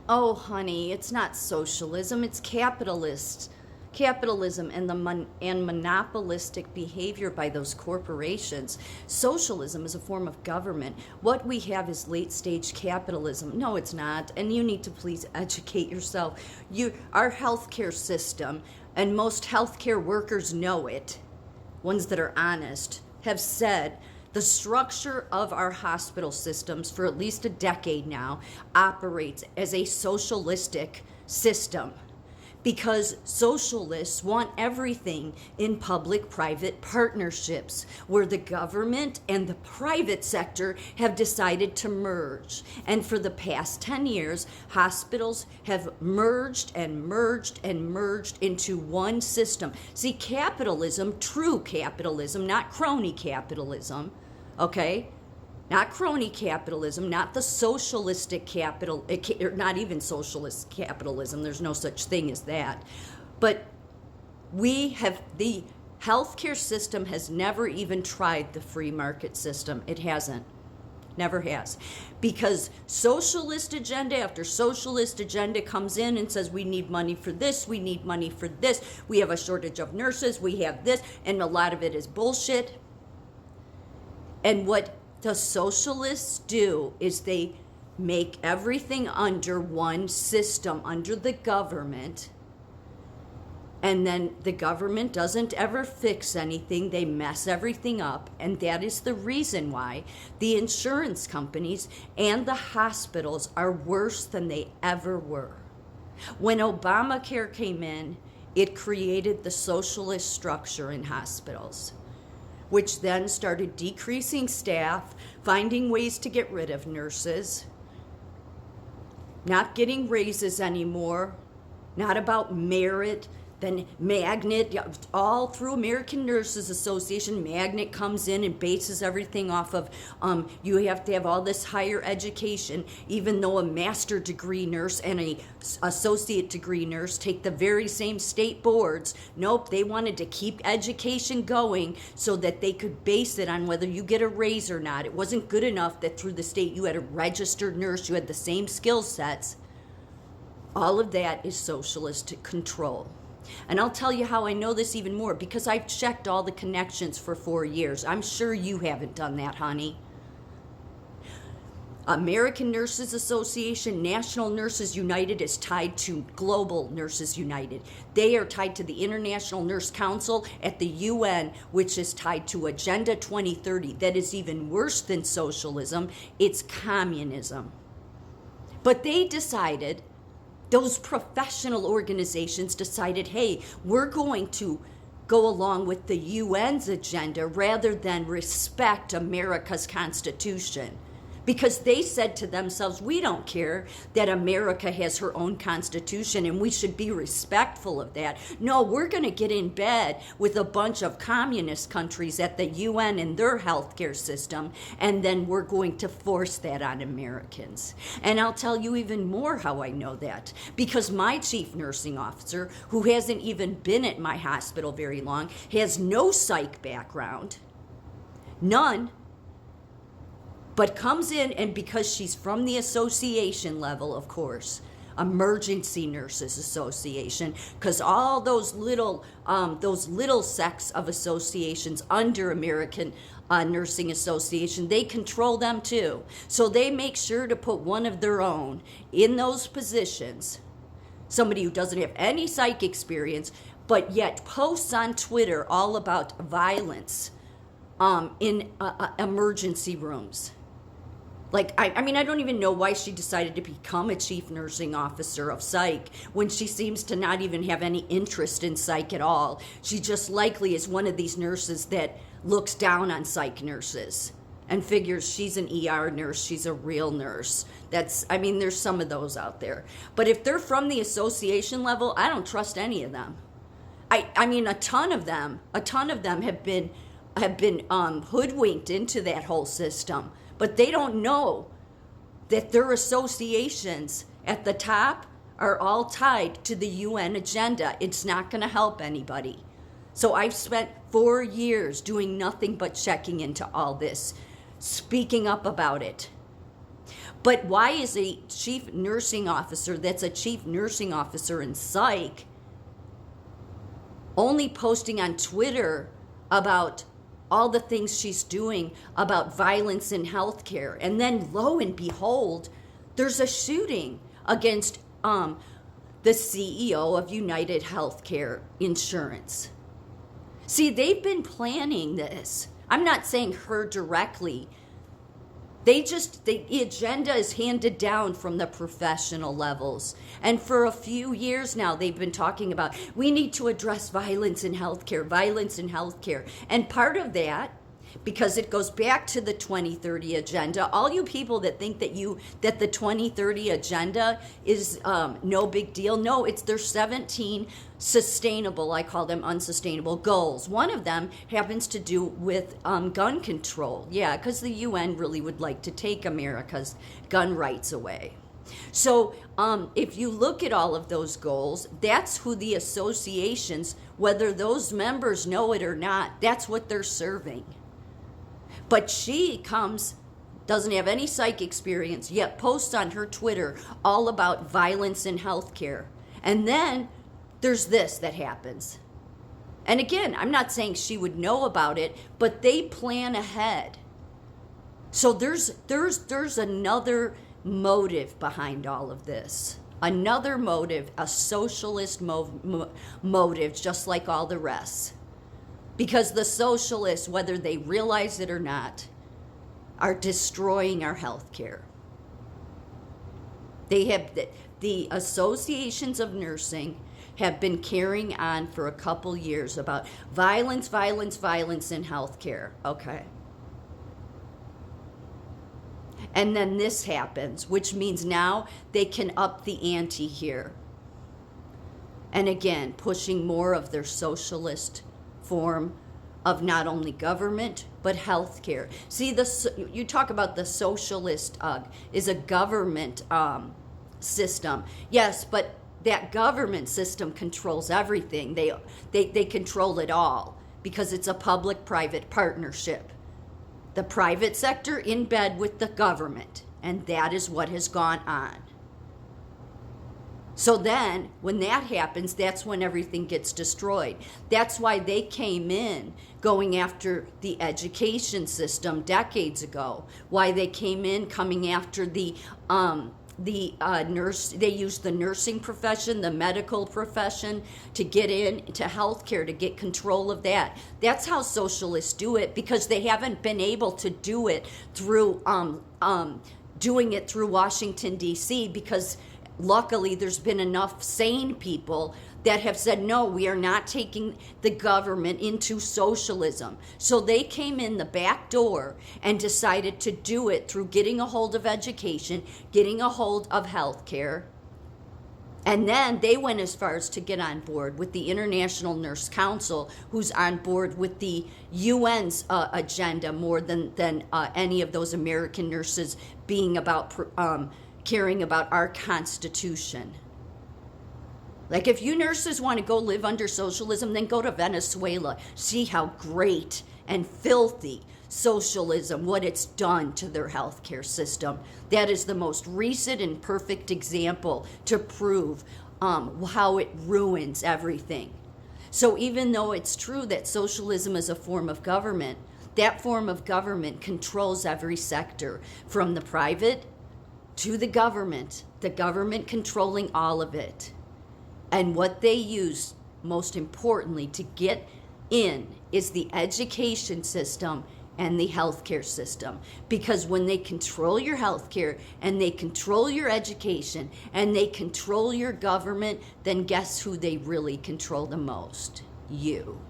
Oh, honey, it's not socialism, it's capitalism and and monopolistic behavior by those corporations. Socialism is a form of government. What we have is late stage capitalism. No, it's not. And you need to please educate yourself. Our healthcare system, and most healthcare workers know it, ones that are honest, have said the structure of our hospital systems for at least a decade now operates as a socialistic system, because socialists want everything in public-private partnerships where the government and the private sector have decided to merge. And for the past 10 years, hospitals have merged and merged and merged into one system. See, capitalism, true capitalism, not crony capitalism, okay? Not crony capitalism, not the socialistic capital, not even socialist capitalism. There's no such thing as that. But the healthcare system has never even tried the free market system. It hasn't. Never has. Because socialist agenda after socialist agenda comes in and says we need money for this, we need money for this, we have a shortage of nurses, we have this, and a lot of it is bullshit. And what the socialists do is they make everything under one system, under the government, and then the government doesn't ever fix anything. They mess everything up, and that is the reason why the insurance companies and the hospitals are worse than they ever were. When Obamacare came in, it created the socialist structure in hospitals, which then started decreasing staff, finding ways to get rid of nurses, not getting raises anymore, not about merit. Then Magnet, all through American Nurses Association, Magnet comes in and bases everything off of you have to have all this higher education, even though a master degree nurse and a associate degree nurse take the very same state boards. Nope, they wanted to keep education going so that they could base it on whether you get a raise or not. It wasn't good enough that through the state you had a registered nurse, you had the same skill sets. All of that is socialist control. And I'll tell you how I know this even more, because I've checked all the connections for 4 years. I'm sure you haven't done that, honey. American Nurses Association, National Nurses United is tied to Global Nurses United. They are tied to the International Nurse Council at the UN, which is tied to Agenda 2030. That is even worse than socialism. It's communism. But they decided, those professional organizations decided, hey, we're going to go along with the UN's agenda rather than respect America's Constitution. Because they said to themselves, we don't care that America has her own constitution and we should be respectful of that. No, we're going to get in bed with a bunch of communist countries at the UN and their healthcare system, and then we're going to force that on Americans. And I'll tell you even more how I know that. Because my chief nursing officer, who hasn't even been at my hospital very long, has no psych background, none, but comes in, and because she's from the association level, of course, Emergency Nurses Association, because all those little sects of associations under American Nursing Association, they control them too. So they make sure to put one of their own in those positions, somebody who doesn't have any psych experience, but yet posts on Twitter all about violence in emergency rooms. Like, I mean, I don't even know why she decided to become a chief nursing officer of psych when she seems to not even have any interest in psych at all. She just likely is one of these nurses that looks down on psych nurses and figures she's an ER nurse, she's a real nurse. There's some of those out there. But if they're from the association level, I don't trust any of them. I mean, a ton of them have been hoodwinked into that whole system. But they don't know that their associations at the top are all tied to the UN agenda. It's not going to help anybody. So I've spent 4 years doing nothing but checking into all this, speaking up about it. But why is a chief nursing officer that's a chief nursing officer in psych only posting on Twitter about all the things she's doing about violence in healthcare? And then lo and behold, there's a shooting against the CEO of United Healthcare Insurance. See, they've been planning this. I'm not saying her directly. The agenda is handed down from the professional levels. And for a few years now, they've been talking about, we need to address violence in healthcare, violence in healthcare. And part of that, because it goes back to the 2030 agenda, all you people that think that the 2030 agenda is no big deal, no, there's 17 sustainable, I call them unsustainable goals. One of them happens to do with gun control. Yeah, because the UN really would like to take America's gun rights away. So if you look at all of those goals, that's who the associations, whether those members know it or not, that's what they're serving. But she doesn't have any psych experience, yet posts on her Twitter all about violence in healthcare. And then there's this that happens. And again, I'm not saying she would know about it, but they plan ahead. So there's another motive behind all of this. Another motive, a socialist motive, just like all the rest. Because the socialists, whether they realize it or not, are destroying our health care. They have the associations of nursing have been carrying on for a couple years about violence in healthcare. Okay. And then this happens, which means now they can up the ante here. And again, pushing more of their socialist form of not only government but healthcare. See, you talk about the socialist is a government system. Yes, but that government system controls everything. They control it all because it's a public-private partnership. The private sector in bed with the government, and that is what has gone on. So then, when that happens, that's when everything gets destroyed. That's why they came in going after the education system decades ago. Why they came in coming after the nurse. They used the nursing profession, the medical profession, to get into healthcare, to get control of that. That's how socialists do it, because they haven't been able to do it through doing it through Washington, D.C., because luckily, there's been enough sane people that have said, no, we are not taking the government into socialism. So they came in the back door and decided to do it through getting a hold of education, getting a hold of healthcare. And then they went as far as to get on board with the International Nurse Council, who's on board with the UN's agenda more than any of those American nurses being about caring about our Constitution. Like, if you nurses want to go live under socialism, then go to Venezuela. See how great and filthy socialism, what it's done to their healthcare system. That is the most recent and perfect example to prove how it ruins everything. So even though it's true that socialism is a form of government, that form of government controls every sector, from the private to the government controlling all of it. And what they use, most importantly, to get in is the education system and the healthcare system. Because when they control your healthcare and they control your education and they control your government, then guess who they really control the most? You.